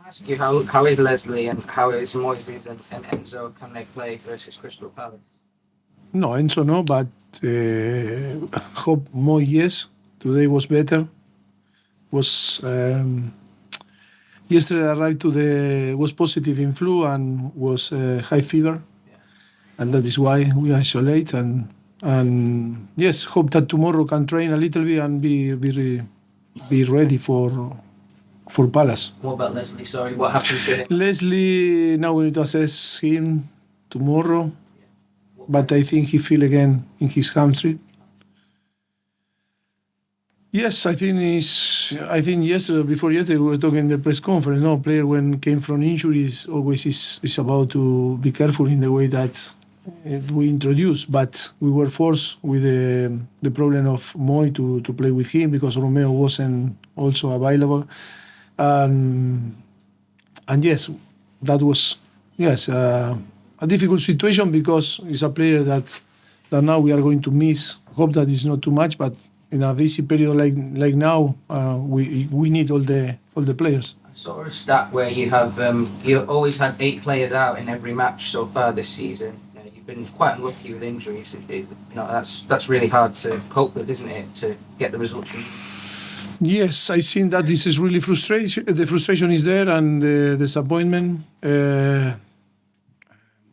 Ask you how is Leslie and how is Moises and Enzo? Can they play versus Crystal Palace? No, Enzo no, but hope Mo yes. Today was better. Was yesterday arrived to the was positive in flu and was high fever, and that is why we isolate and yes, hope that tomorrow can train a little bit and be ready for Palace. What about Leslie? Sorry, what happened to him? Leslie, now we need to assess him tomorrow, but I think he feel again in his hamstring. Yes, I think before yesterday we were talking in the press conference. No player when came from injuries always is about to be careful in the way that we introduce. But we were forced with the problem of Moy to play with him because Romeo wasn't also available. And yes, that was a difficult situation because it's a player that now we are going to miss. Hope that it's not too much, but in a busy period like now, we need all the players. I saw a stat where you have you always had 8 players out in every match so far this season. You've been quite unlucky with injuries. That's really hard to cope with, isn't it? To get the results. Yes, I think that this is really frustration. The frustration is there and the disappointment.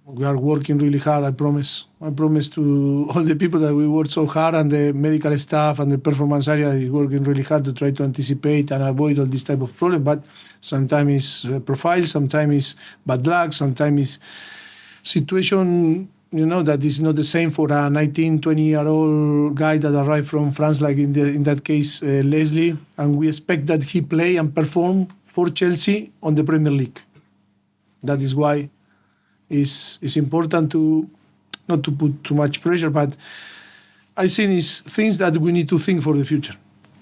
We are working really hard, I promise. I promise to all the people that we work so hard and the medical staff and the performance area is working really hard to try to anticipate and avoid all this type of problem. But sometimes it's profile, sometimes it's bad luck, sometimes it's situation, that is not the same for a 19, 20-year-old guy that arrived from France, like in that case, Leslie. And we expect that he play and perform for Chelsea on the Premier League. That is why it's important to not to put too much pressure, but I think it's things that we need to think for the future.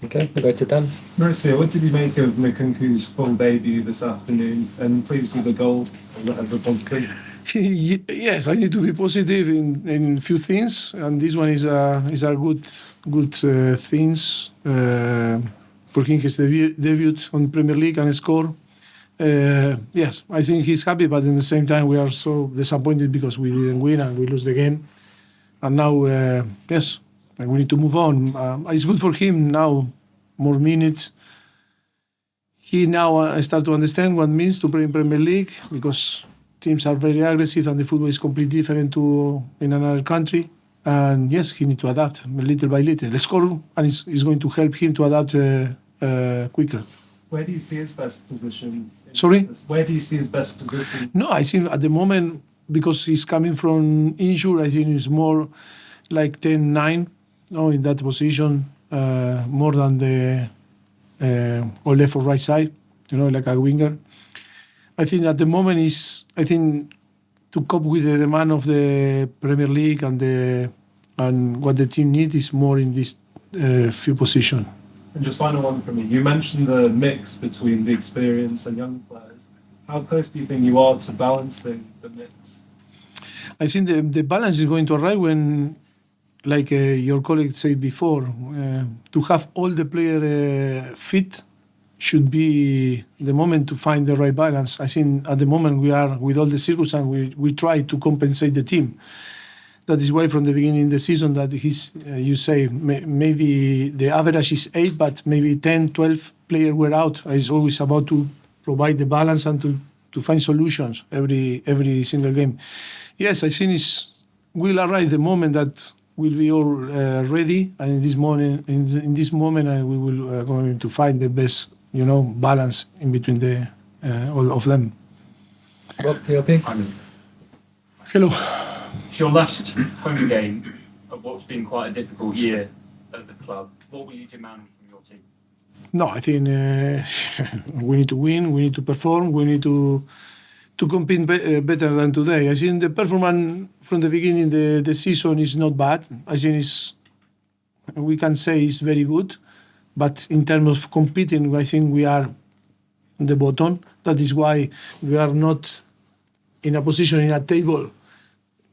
Okay, we'll go to Dan. Mauricio, what did you make of Nkunku's full debut this afternoon? And pleased with the goal and the point. Yes, I need to be positive in a few things, and this one is a good things for him. His debut on Premier League and score. Yes, I think he's happy, but at the same time we are so disappointed because we didn't win and we lose the game. And now, yes, we need to move on. It's good for him now, more minutes. He now start to understand what it means to play in Premier League because teams are very aggressive and the football is completely different to in another country. And yes, he needs to adapt little by little. The score and it's going to help him to adapt quicker. Where do you see his best position? Sorry? Where do you see his best position? No, I think at the moment, because he's coming from injury, I think it's more like 10-9, in that position, more than the or left or right side, like a winger. I think at the moment to cope with the demand of the Premier League and what the team needs is more in this few positions. And just final one from me. You mentioned the mix between the experienced and young players. How close do you think you are to balancing the mix? I think the balance is going to arrive when, like your colleague said before, to have all the players fit should be the moment to find the right balance. I think at the moment we are, with all the circumstances, we try to compensate the team. That is why from the beginning of the season that you say maybe the average is 8, but maybe 10, 12 players were out. It's always about to provide the balance and to find solutions every single game. Yes, I think will arrive the moment that we'll be all ready, and in this moment, we will going to find the best balance in between the all of them. Rob, PLP. Hello. It's your last home game of what's been quite a difficult year at the club. What will you demand from your team? No, I think we need to win, we need to perform, we need to compete better than today. I think the performance from the beginning of the season is not bad. I think we can say it's very good, but in terms of competing, I think we are on the bottom. That is why we are not in a position in a table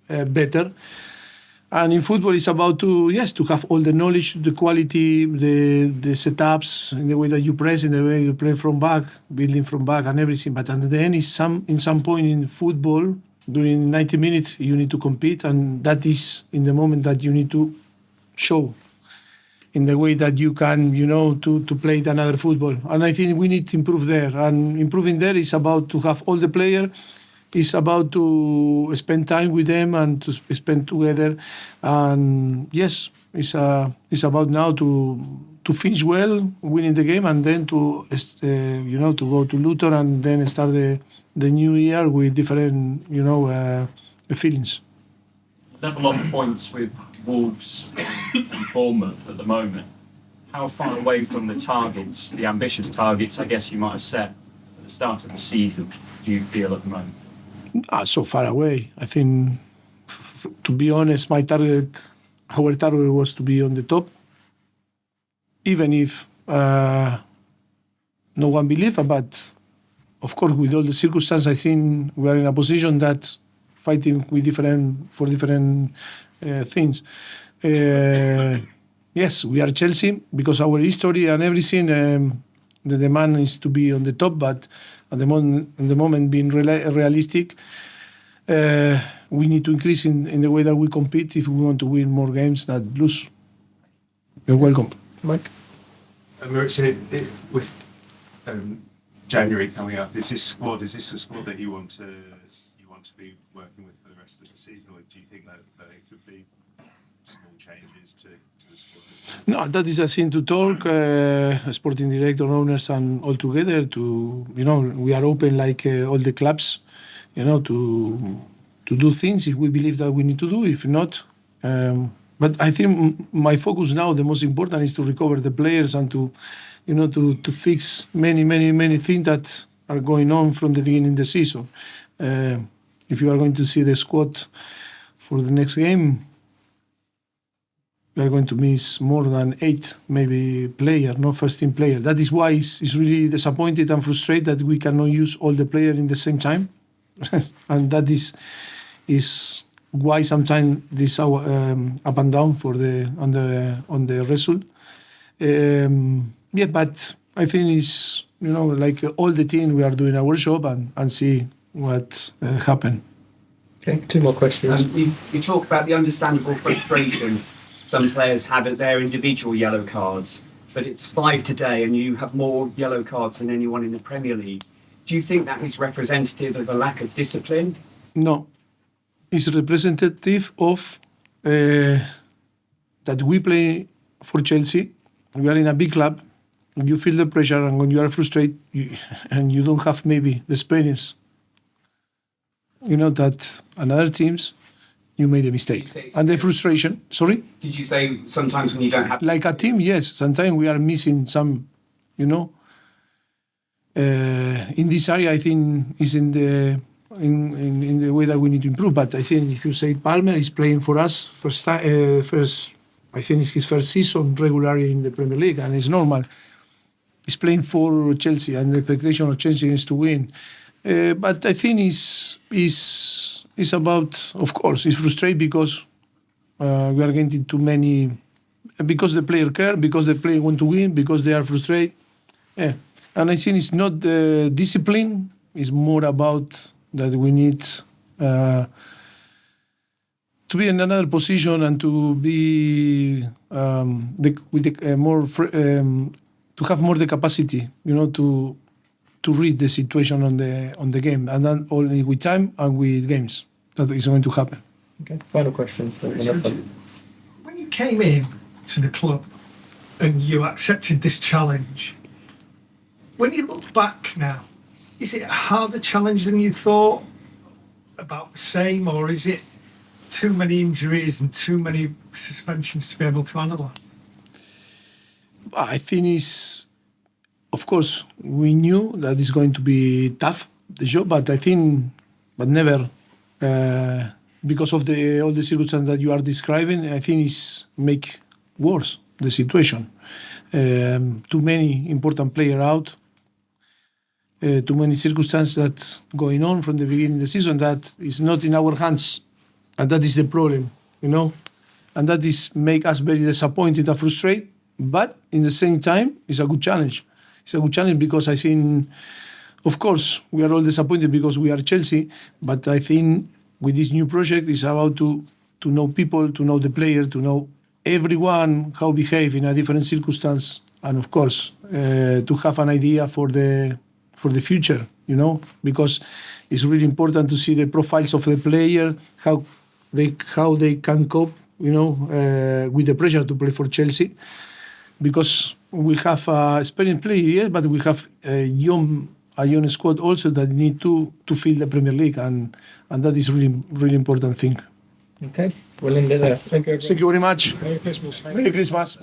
better. And in football, it's about to have all the knowledge, the quality, the setups, in the way that you press, in the way you play from back, building from back, and everything. But at the end, in some point in football, during 90 minutes, you need to compete, and that is in the moment that you need to show in the way that you can, to play another football. And I think we need to improve there. And improving there is about to have all the players. It's about to spend time with them and to spend together. And yes, it's about now to finish well, winning the game, and then to go to Luton and then start the new year with different feelings. Level on points with Wolves and Bournemouth at the moment. How far away from the targets, the ambitious targets, I guess you might have set at the start of the season, do you feel at the moment? So far away. I think, to be honest, our target was to be on the top, even if no one believed. But of course, with all the circumstances, I think we are in a position that fighting for different things. Yes, we are Chelsea because our history and everything. The demand is to be on the top, but at the moment being realistic, we need to increase in the way that we compete if we want to win more games than lose. You're welcome. Mike? Mauricio, with January coming up, is this the squad that you want to be working with for the rest of the season, or do you think that it could be small changes to the squad? No, that is a thing to talk, sporting director, owners, and all together. We are open like all the clubs, to do things if we believe that we need to do. If not, but I think my focus now, the most important, is to recover the players and to fix many things that are going on from the beginning of the season. If you are going to see the squad for the next game, we are going to miss more than 8 maybe players, no first team player. That is why it's really disappointed and frustrated that we cannot use all the players in the same time. And that is why sometimes this up and down on the result. But I think it's like all the team, we are doing our job and see what happened. Okay, 2 more questions. You talk about the understandable frustration some players had at their individual yellow cards, but it's 5 today and you have more yellow cards than anyone in the Premier League. Do you think that is representative of a lack of discipline? No. It's representative of that we play for Chelsea. We are in a big club. You feel the pressure, and when you are frustrated and you don't have maybe the experience, that another teams, you made a mistake. And the frustration, sorry? Did you say sometimes when you don't have... Like a team, yes. Sometimes we are missing some, in this area, I think is in the way that we need to improve. But I think if you say Palmer is playing for us first, I think it's his first season regularly in the Premier League, and it's normal. He's playing for Chelsea, and the expectation of Chelsea is to win. But I think it's about, of course, it's frustrating because we are getting too many, because the player care, because the player want to win, because they are frustrated. Yeah. And I think it's not the discipline, it's more about that we need to be in another position and to be to have more the capacity, to read the situation on the game, and then only with time and with games that is going to happen. Okay, final question. When you came in to the club and you accepted this challenge, when you look back now, is it a harder challenge than you thought? About the same, or is it too many injuries and too many suspensions to be able to analyse? I think it's, of course, we knew that it's going to be tough, the job, but never, because of all the circumstances that you are describing, I think it's make worse the situation. Too many important players out, too many circumstances that's going on from the beginning of the season that is not in our hands, and that is the problem, and that is make us very disappointed and frustrated. But in the same time, it's a good challenge. It's a good challenge because I think, of course, we are all disappointed because we are Chelsea, but I think with this new project, it's about to know people, to know the player, to know everyone how behave in a different circumstance, and of course, to have an idea for the future, because it's really important to see the profiles of the player, how they can cope, with the pressure to play for Chelsea, because we have experienced players, yes, but we have a young squad also that need to fill the Premier League, and that is really important thing. Okay, we'll end it there. Thank you, everyone. Thank you very much. Merry Christmas. Merry Christmas.